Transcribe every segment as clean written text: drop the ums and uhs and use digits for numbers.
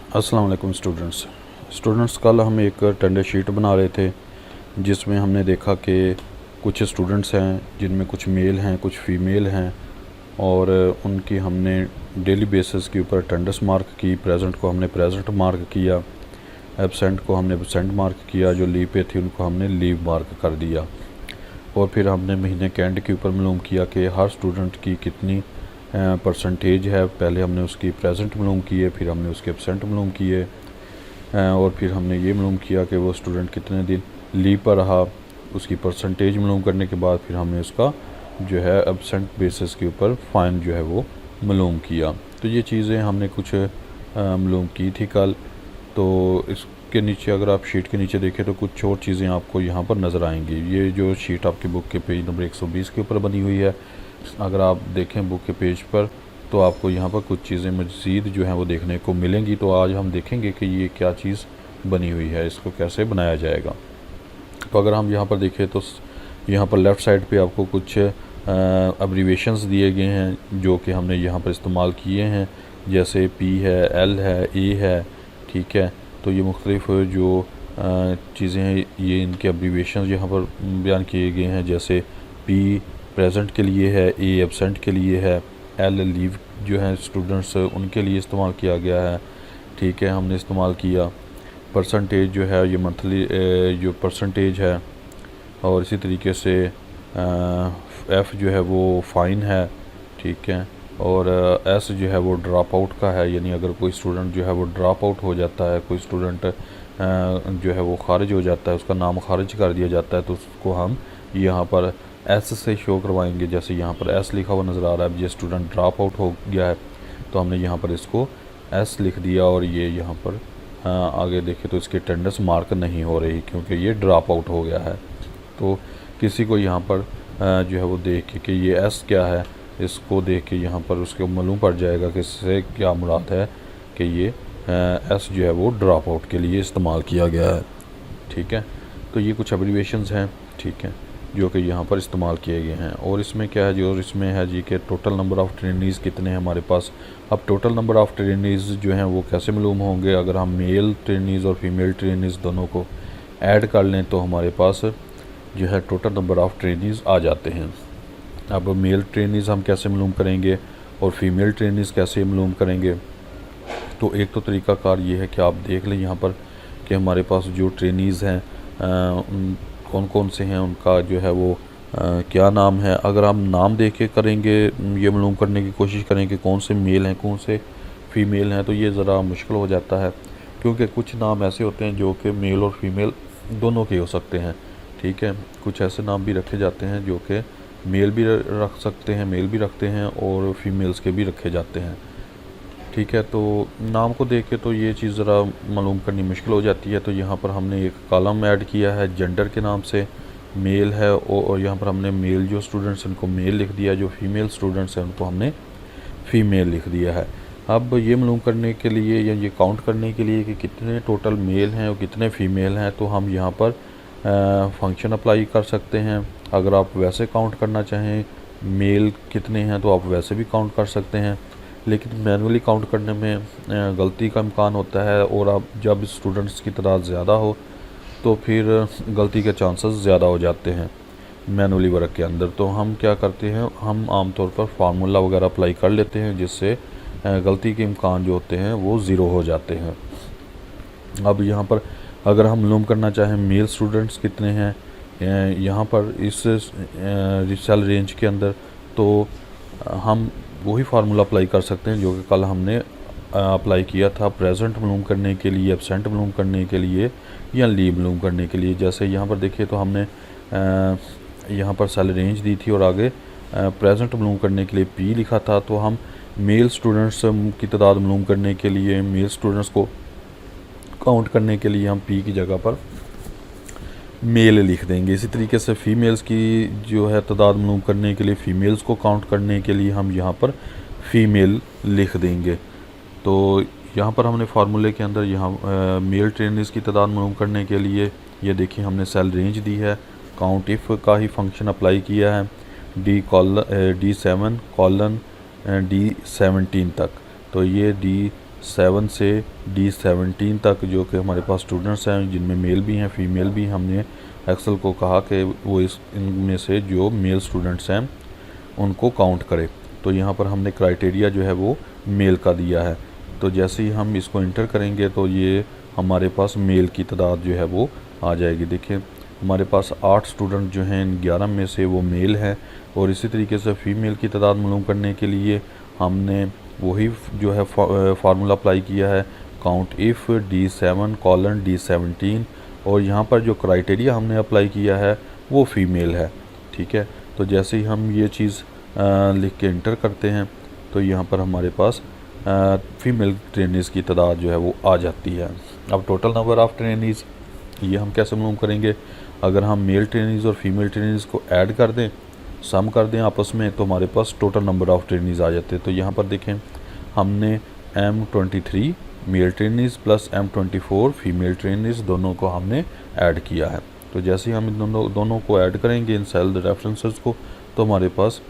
अस्सलाम वालेकुम स्टूडेंट्स कल हम एक टेंडर शीट बना रहे थे जिसमें हमने देखा कि कुछ स्टूडेंट्स हैं जिनमें कुछ मेल हैं कुछ फ़ीमेल हैं और उनकी हमने डेली बेसिस के ऊपर अटेंडेंस मार्क की। प्रेजेंट को हमने प्रेजेंट मार्क किया, एब्सेंट को हमने एब्सेंट मार्क किया, जो लीव पे थी उनको हमने लीव मार्क कर दिया। और फिर हमने महीने के एंड के ऊपर मालूम किया कि हर स्टूडेंट की कितनी परसेंटेज है। पहले हमने उसकी प्रेजेंट मालूम किए, फिर हमने उसके एब्सेंट मालूम किए और फिर हमने ये मालूम किया कि वो स्टूडेंट कितने दिन लीव पर रहा। उसकी परसेंटेज मालूम करने के बाद फिर हमने उसका जो है एब्सेंट बेसिस के ऊपर फ़ाइन जो है वो मालूम किया। तो ये चीज़ें हमने कुछ मालूम की थी कल। तो इसके नीचे अगर आप शीट के नीचे देखें तो कुछ और चीज़ें आपको यहाँ पर नज़र आएंगी। ये जो शीट आपकी बुक के पेज नंबर 120 के ऊपर बनी हुई है, अगर आप देखें बुक के पेज पर तो आपको यहाँ पर कुछ चीज़ें मज़ीद जो हैं वो देखने को मिलेंगी। तो आज हम देखेंगे कि ये क्या चीज़ बनी हुई है, इसको कैसे बनाया जाएगा। तो अगर हम यहाँ पर देखें तो यहाँ पर लेफ़्ट साइड पे आपको कुछ अब्रीवेशंस दिए गए हैं जो कि हमने यहाँ पर इस्तेमाल किए हैं, जैसे पी है, एल है, ए है, ठीक है। तो ये मुख्तलिफ़ जो चीज़ें हैं ये इनके अब्रीवेशंस यहाँ पर बयान किए गए हैं। जैसे पी प्रेजेंट के लिए है, ए एब्सेंट के लिए है, एल लीव जो है स्टूडेंट्स उनके लिए इस्तेमाल किया गया है, ठीक है। हमने इस्तेमाल किया परसेंटेज जो है ये मंथली जो परसेंटेज है, और इसी तरीके से एफ़ जो है वो फ़ाइन है, ठीक है। और एस जो है वो ड्रॉप आउट का है, यानी अगर कोई स्टूडेंट जो है वो ड्रॉप आउट हो जाता है, कोई स्टूडेंट जो है वो खारिज हो जाता है, उसका नाम खारिज कर दिया जाता है, तो उसको हम यहाँ पर एस से शो करवाएंगे। जैसे यहाँ पर एस लिखा हुआ नज़र आ रहा है, ये स्टूडेंट ड्रॉप आउट हो गया है तो हमने यहाँ पर इसको एस लिख दिया। और ये यहाँ पर आगे देखें तो इसकी अटेंडेंस मार्क नहीं हो रही क्योंकि ये ड्रॉप आउट हो गया है। तो किसी को यहाँ पर जो है वो देख के कि ये एस क्या है, इसको देख के यहाँ पर उसको मालूम पड़ जाएगा कि इससे क्या मुराद है कि ये एस जो है वो ड्रॉप आउट के लिए इस्तेमाल किया गया है, ठीक है। तो ये कुछ एब्रीवेशंस हैं, ठीक है, जो कि यहाँ पर इस्तेमाल किए गए हैं। और इसमें क्या है जो इसमें है जी कि टोटल नंबर ऑफ़ ट्रेनीज़ कितने हैं हमारे पास। अब टोटल नंबर ऑफ़ ट्रेनीज़ जो हैं वो कैसे मालूम होंगे, अगर हम मेल ट्रेनीज़ और फीमेल ट्रेनीज़ दोनों को ऐड कर लें तो हमारे पास जो है टोटल नंबर ऑफ़ ट्रेनीज़ आ जाते हैं। अब मेल ट्रेनीज़ हम कैसे मालूम करेंगे और फीमेल ट्रेनीज़ कैसे मालूम करेंगे। तो एक तो तरीक़ाकार ये है कि आप देख लें यहाँ पर कि हमारे पास जो ट्रेनीज़ हैं कौन कौन से हैं, उनका जो है वो क्या नाम है। अगर हम नाम देख के करेंगे ये मालूम करने की कोशिश करें कि कौन से मेल हैं कौन से फ़ीमेल हैं, तो ये ज़रा मुश्किल हो जाता है क्योंकि कुछ नाम ऐसे होते हैं जो कि मेल और फीमेल दोनों के हो सकते हैं, ठीक है। कुछ ऐसे नाम भी रखे जाते हैं जो कि मेल भी रख सकते हैं, मेल भी रखते हैं और फीमेल्स के भी रखे जाते हैं, ठीक है। तो नाम को देख के तो ये चीज़ ज़रा मालूम करनी मुश्किल हो जाती है। तो यहाँ पर हमने एक कॉलम ऐड किया है जेंडर के नाम से, मेल है, और यहाँ पर हमने मेल जो स्टूडेंट्स हैं उनको मेल लिख दिया, जो फीमेल स्टूडेंट्स हैं उनको हमने फ़ीमेल लिख दिया है। अब ये मालूम करने के लिए या ये काउंट करने के लिए कि कितने टोटल मेल हैं और कितने फ़ीमेल हैं, तो हम यहाँ पर फंक्शन अप्लाई कर सकते हैं। अगर आप वैसे काउंट करना चाहें मेल कितने हैं तो आप वैसे भी काउंट कर सकते हैं, लेकिन मैनुअली काउंट करने में गलती का इम्कान होता है, और अब जब स्टूडेंट्स की तादाद ज़्यादा हो तो फिर गलती के चांसेस ज़्यादा हो जाते हैं मैनुअली वर्क के अंदर। तो हम क्या करते हैं, हम आमतौर पर फार्मूला वगैरह अप्लाई कर लेते हैं जिससे गलती के इम्कान जो होते हैं वो ज़ीरो हो जाते हैं। अब यहाँ पर अगर हम मालूम करना चाहें मेल स्टूडेंट्स कितने हैं यहाँ पर इस सेल रेंज के अंदर, तो हम वही फार्मूला अप्लाई कर सकते हैं जो कि कल हमने अप्लाई किया था प्रेजेंट मालूम करने के लिए, एब्सेंट मालूम करने के लिए या लीव मालूम करने के लिए। जैसे यहाँ पर देखिए तो हमने यहाँ पर सेल रेंज दी थी और आगे प्रेजेंट मालूम करने के लिए पी लिखा था। तो हम मेल स्टूडेंट्स की तादाद मालूम करने के लिए, मेल स्टूडेंट्स को काउंट करने के लिए हम पी की जगह पर मेल लिख देंगे। इसी तरीके से फ़ीमेल्स की जो है तादाद मालूम करने के लिए, फ़ीमेल्स को काउंट करने के लिए हम यहाँ पर फ़ीमेल लिख देंगे। तो यहाँ पर हमने फार्मूले के अंदर यहाँ मेल ट्रेनीज़ की तादाद मालूम करने के लिए ये देखिए हमने सेल रेंज दी है, काउंट इफ़ का ही फंक्शन अप्लाई किया है, D7 कॉलन D17 तक। तो ये D7 से D17 तक जो कि हमारे पास स्टूडेंट्स हैं, जिनमें मेल भी हैं फ़ीमेल भी, हमने एक्सेल को कहा कि वो इनमें से जो मेल स्टूडेंट्स हैं उनको काउंट करे। तो यहाँ पर हमने क्राइटेरिया जो है वो मेल का दिया है। तो जैसे ही हम इसको इंटर करेंगे तो ये हमारे पास मेल की तादाद जो है वो आ जाएगी। देखिए हमारे पास 8 स्टूडेंट जो हैं, 11 में से वो मेल हैं। और इसी तरीके से फ़ीमेल की तादाद मालूम करने के लिए हमने वही जो है फार्मूला अप्लाई किया है, काउंट इफ़ D7:D17। और यहाँ पर जो क्राइटेरिया हमने अप्लाई किया है वो फ़ीमेल है। ठीक है, तो जैसे ही हम ये चीज़ लिख के इंटर करते हैं तो यहाँ पर हमारे पास फ़ीमेल ट्रेनीज़ की तादाद जो है वो आ जाती है। अब टोटल नंबर ऑफ़ ट्रेनीज़ ये हम कैसे मालूम करेंगे? अगर हम मेल ट्रेनीज़ और फीमेल ट्रेनीज़ को ऐड कर दें, सम कर दें आपस में, तो हमारे पास टोटल नंबर ऑफ़ ट्रेनीज़ आ जाते हैं। तो यहाँ पर देखें हमने M23 male trainees plus M24 female trainees दोनों को हमने ऐड किया है। तो जैसे ही हम इन दोनों को ऐड करेंगे इन सेल रेफरेंसेस को, तो हमारे पास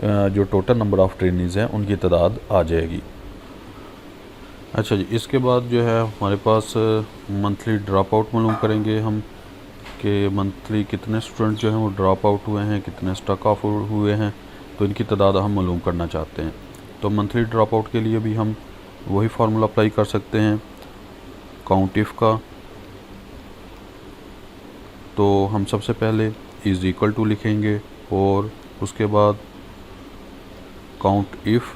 जो टोटल नंबर ऑफ़ ट्रेनीज़ हैं उनकी तादाद आ जाएगी। अच्छा जी, इसके बाद जो है हमारे पास मंथली ड्रॉप आउट मालूम करेंगे हम कि मंथली कितने स्टूडेंट जो हैं वो ड्रॉप आउट हुए हैं, कितने स्टक ऑफ हुए हैं। तो इनकी तादाद हम मालूम करना चाहते हैं। तो मंथली ड्रॉप आउट के लिए भी हम वही फार्मूला अप्लाई कर सकते हैं काउंट इफ़ का। तो हम सबसे पहले इज़ इक्वल टू लिखेंगे और उसके बाद काउंट इफ़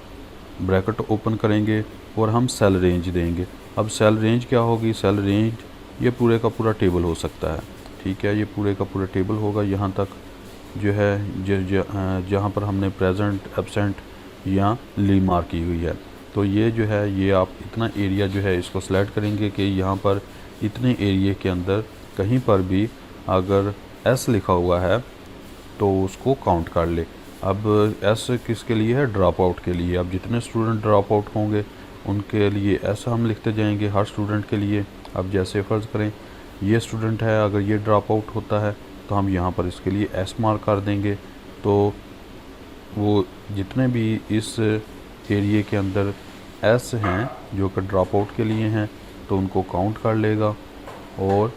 ब्रैकेट ओपन करेंगे और हम सेल रेंज देंगे। अब सेल रेंज क्या होगी? सेल रेंज ये पूरे का पूरा टेबल हो सकता है। ठीक है, ये पूरे का पूरा टेबल होगा। यहाँ तक जो है जहाँ पर हमने प्रेजेंट, एब्सेंट या लीव मार्क की हुई है। तो ये जो है ये आप इतना एरिया जो है इसको सेलेक्ट करेंगे कि यहाँ पर इतने एरिया के अंदर कहीं पर भी अगर एस लिखा हुआ है तो उसको काउंट कर ले। अब एस किसके लिए है? ड्रॉप आउट के लिए। अब जितने स्टूडेंट ड्रॉप आउट होंगे उनके लिए एस हम लिखते जाएंगे हर स्टूडेंट के लिए। अब जैसे फ़र्ज़ करें ये स्टूडेंट है, अगर ये ड्रॉप आउट होता है तो हम यहाँ पर इसके लिए एस मार्क कर देंगे। तो वो जितने भी इस एरिए के अंदर एस हैं जो कि ड्रॉप आउट के लिए हैं तो उनको काउंट कर लेगा और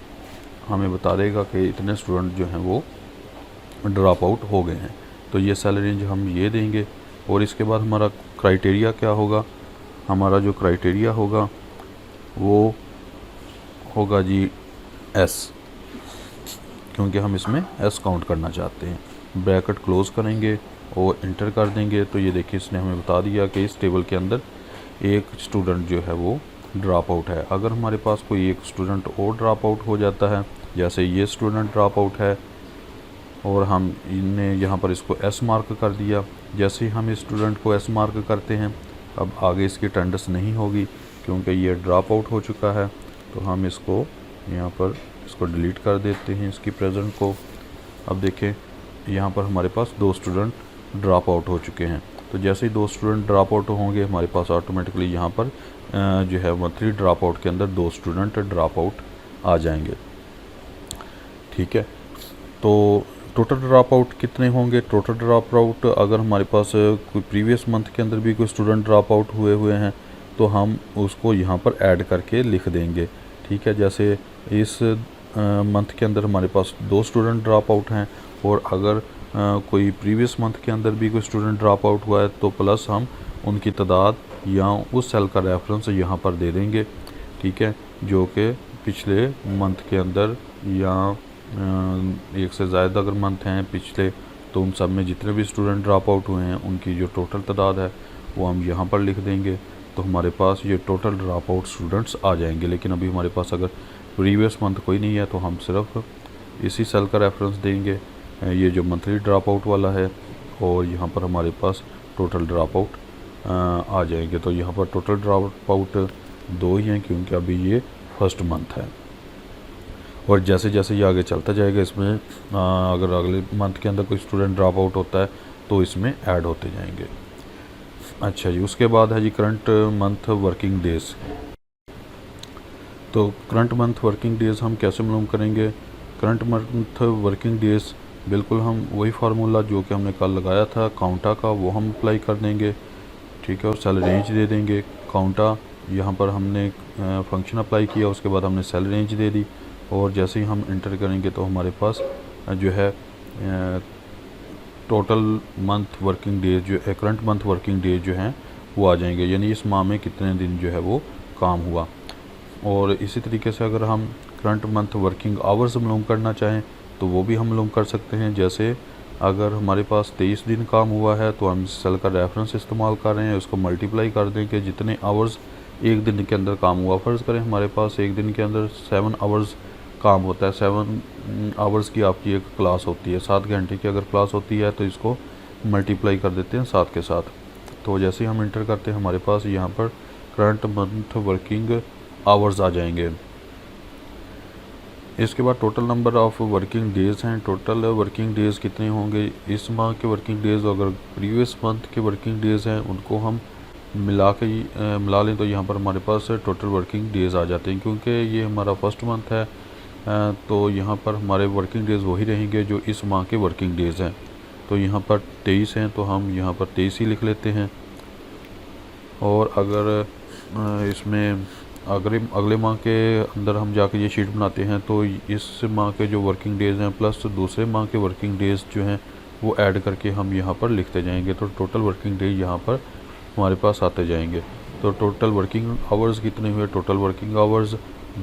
हमें बता देगा कि इतने स्टूडेंट जो हैं वो ड्रॉप आउट हो गए हैं। तो ये सेल रेंज हम ये देंगे। और इसके बाद हमारा क्राइटेरिया क्या होगा? हमारा जो क्राइटेरिया होगा वो होगा जी एस, क्योंकि हम इसमें एस काउंट करना चाहते हैं। ब्रैकेट क्लोज़ करेंगे और इंटर कर देंगे। तो ये देखिए इसने हमें बता दिया कि इस टेबल के अंदर एक स्टूडेंट जो है वो ड्रॉप आउट है। अगर हमारे पास कोई एक स्टूडेंट और ड्रॉप आउट हो जाता है, जैसे ये स्टूडेंट ड्रॉप आउट है और हम इन्हें यहाँ पर इसको एस मार्क कर दिया। जैसे ही हम इस स्टूडेंट को एस मार्क करते हैं अब आगे इसकी अटेंडेंस नहीं होगी क्योंकि ये ड्रॉप आउट हो चुका है। तो हम इसको यहाँ पर इसको डिलीट कर देते हैं इसकी प्रेजेंट को। अब देखें यहाँ पर हमारे पास 2 स्टूडेंट ड्रॉप आउट हो चुके हैं। तो जैसे ही 2 स्टूडेंट ड्रॉप आउट होंगे हमारे पास ऑटोमेटिकली यहाँ पर जो है मंथली ड्रॉप आउट के अंदर 2 स्टूडेंट ड्रॉप आउट आ जाएंगे। ठीक है, तो टोटल ड्रॉप आउट कितने होंगे? टोटल ड्रॉप आउट अगर हमारे पास कोई प्रीवियस मंथ के अंदर भी कोई स्टूडेंट ड्रॉप आउट हुए हैं तो हम उसको यहाँ पर ऐड करके लिख देंगे। ठीक है, जैसे इस मंथ के अंदर हमारे पास 2 स्टूडेंट ड्रॉप आउट हैं और अगर कोई प्रीवियस मंथ के अंदर भी कोई स्टूडेंट ड्रॉप आउट हुआ है तो प्लस हम उनकी तादाद या उस सेल का रेफरेंस यहाँ पर दे देंगे। ठीक है, जो कि पिछले मंथ के अंदर या एक से ज़्यादा अगर मंथ हैं पिछले तो उन सब में जितने भी स्टूडेंट ड्रॉप आउट हुए हैं उनकी जो टोटल तादाद है वो हम यहाँ पर लिख देंगे। तो हमारे पास ये टोटल ड्रॉप आउट स्टूडेंट्स आ जाएंगे। लेकिन अभी हमारे पास अगर प्रीवियस मंथ कोई नहीं है तो हम सिर्फ इसी सेल का रेफरेंस देंगे, ये जो मंथली ड्रॉप आउट वाला है, और यहाँ पर हमारे पास टोटल ड्रॉप आउट आ जाएंगे। तो यहाँ पर टोटल ड्रॉप आउट 2 ही हैं क्योंकि अभी ये फर्स्ट मंथ है। और जैसे जैसे ये आगे चलता जाएगा इसमें अगर अगले मंथ के अंदर कोई स्टूडेंट ड्रॉप आउट होता है तो इसमें ऐड होते जाएंगे। अच्छा जी, उसके बाद है जी करंट मंथ वर्किंग डेज़। तो करंट मंथ वर्किंग डेज़ हम कैसे मालूम करेंगे? करंट मंथ वर्किंग डेज़ बिल्कुल हम वही फार्मूला जो कि हमने कल लगाया था काउंटा का वो हम अप्लाई कर देंगे। ठीक है, और सेल रेंज दे देंगे काउंटा यहाँ पर हमने फंक्शन अप्लाई किया, उसके बाद हमने सेल रेंज दे दी और जैसे ही हम इंटर करेंगे तो हमारे पास जो है टोटल मंथ वर्किंग डेज जो करंट मंथ वर्किंग डेज जो हैं वो आ जाएंगे, यानी इस माह में कितने दिन जो है वो काम हुआ। और इसी तरीके से अगर हम करंट मंथ वर्किंग आवर्स मालूम करना चाहें तो वो भी हम मालूम कर सकते हैं। जैसे अगर हमारे पास 23 दिन काम हुआ है तो हम सेल का रेफरेंस इस्तेमाल कर रहे हैं, उसको मल्टीप्लाई कर दें कि जितने आवर्स एक दिन के अंदर काम हुआ। फ़र्ज़ करें हमारे पास एक दिन के अंदर 7 आवर्स काम होता है, 7 आवर्स की आपकी एक क्लास होती है, 7 घंटे की अगर क्लास होती है तो इसको मल्टीप्लाई कर देते हैं 7 के साथ। तो जैसे ही हम इंटर करते हैं हमारे पास यहाँ पर करंट मंथ वर्किंग आवर्स आ जाएंगे। इसके बाद total number of working days हैं। टोटल वर्किंग डेज़ कितने होंगे इस माह के वर्किंग डेज़, अगर प्रीवियस मंथ के वर्किंग डेज़ हैं उनको हम मिला लें तो यहाँ पर हमारे पास टोटल वर्किंग डेज़ आ जाते हैं। क्योंकि ये हमारा फर्स्ट मंथ है तो यहाँ पर हमारे वर्किंग डेज़ वही रहेंगे जो इस माह के वर्किंग डेज़ हैं। तो यहाँ पर 23 हैं तो हम यहाँ पर 23 ही लिख लेते हैं। और अगर इसमें अगले माह के अंदर हम जाके ये शीट बनाते हैं तो इस माह के जो वर्किंग डेज़ हैं प्लस दूसरे माह के वर्किंग डेज़ जो हैं वो ऐड करके हम यहाँ पर लिखते जाएंगे। तो टोटल वर्किंग डे यहाँ पर हमारे पास आते जाएंगे। तो टोटल वर्किंग आवर्स कितने हुए, टोटल वर्किंग आवर्स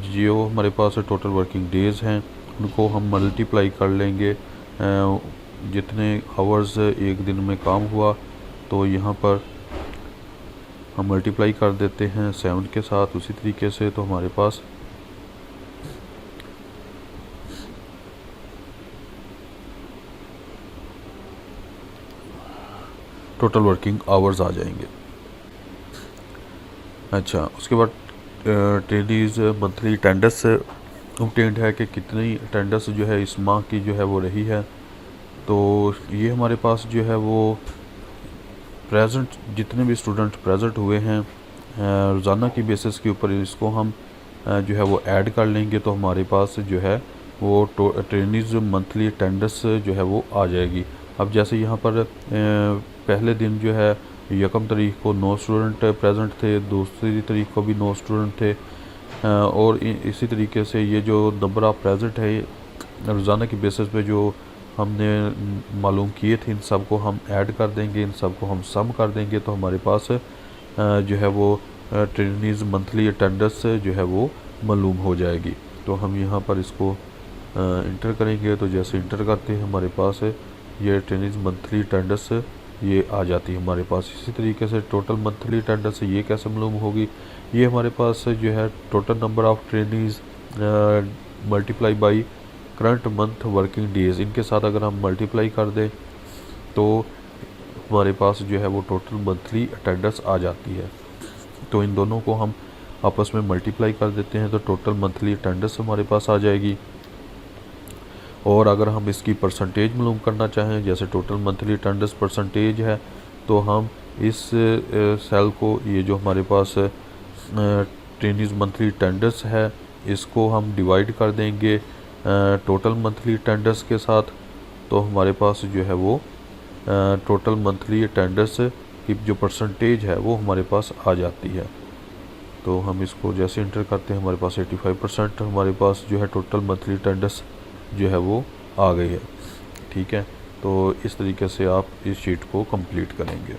जो हमारे पास टोटल वर्किंग डेज़ हैं उनको हम मल्टीप्लाई कर लेंगे जितने आवर्स एक दिन में काम हुआ। तो यहाँ पर हम मल्टीप्लाई कर देते हैं 7 के साथ उसी तरीके से। तो हमारे पास टोटल वर्किंग आवर्स आ जाएंगे। अच्छा, उसके बाद ट्रेनीज़ मंथली अटेंडेंस ऑब्टेन्ड है कि कितनी अटेंडेंस जो है इस माह की जो है वो रही है। तो ये हमारे पास जो है वो प्रेजेंट जितने भी स्टूडेंट प्रेजेंट हुए हैं रोज़ाना की बेसिस के ऊपर इसको हम जो है वो ऐड कर लेंगे तो हमारे पास जो है वो ट्रेनीज़ मंथली अटेंडेंस जो है वो आ जाएगी। अब जैसे यहाँ पर पहले दिन जो है 1 तारीख को 9 स्टूडेंट प्रेजेंट थे, दूसरी तारीख को भी 9 स्टूडेंट थे और इसी तरीके से ये जो नंबर ऑफ़ प्रेजेंट है रोज़ाना की बेसिस पे जो हमने मालूम किए थे इन सब को हम ऐड कर देंगे, इन सब को हम सम कर देंगे तो हमारे पास जो है वो ट्रेनीज़ मंथली अटेंडेंस जो है वो मालूम हो जाएगी। तो हम यहाँ पर इसको इंटर करेंगे तो जैसे इंटर करते हैं हमारे पास ये ट्रेनीज़ मंथली अटेंडेंस ये आ जाती है हमारे पास। इसी तरीके से टोटल मंथली अटेंडेंस ये कैसे मालूम होगी, ये हमारे पास जो है total number of trainees multiply by current month working days, इनके साथ अगर हम मल्टीप्लाई कर दें तो हमारे पास जो है वो टोटल मंथली अटेंडेंस आ जाती है। तो इन दोनों को हम आपस में मल्टीप्लाई कर देते हैं तो टोटल मंथली अटेंडेंस हमारे पास आ जाएगी। और अगर हम इसकी परसेंटेज मालूम करना चाहें, जैसे टोटल मंथली अटेंडेंस परसेंटेज है, तो हम इस सेल को ये जो हमारे पास ट्रेनीज़ मंथली अटेंडेंस है इसको हम डिवाइड कर देंगे टोटल मंथली अटेंडेंस के साथ। तो हमारे पास जो है वो टोटल मंथली अटेंडेंस की जो परसेंटेज है वो हमारे पास आ जाती है। तो हम इसको जैसे इंटर करते हैं हमारे पास 85% हमारे पास जो है टोटल मंथली अटेंडेंस जो है वो आ गई है। ठीक है, तो इस तरीके से आप इस शीट को कंप्लीट करेंगे।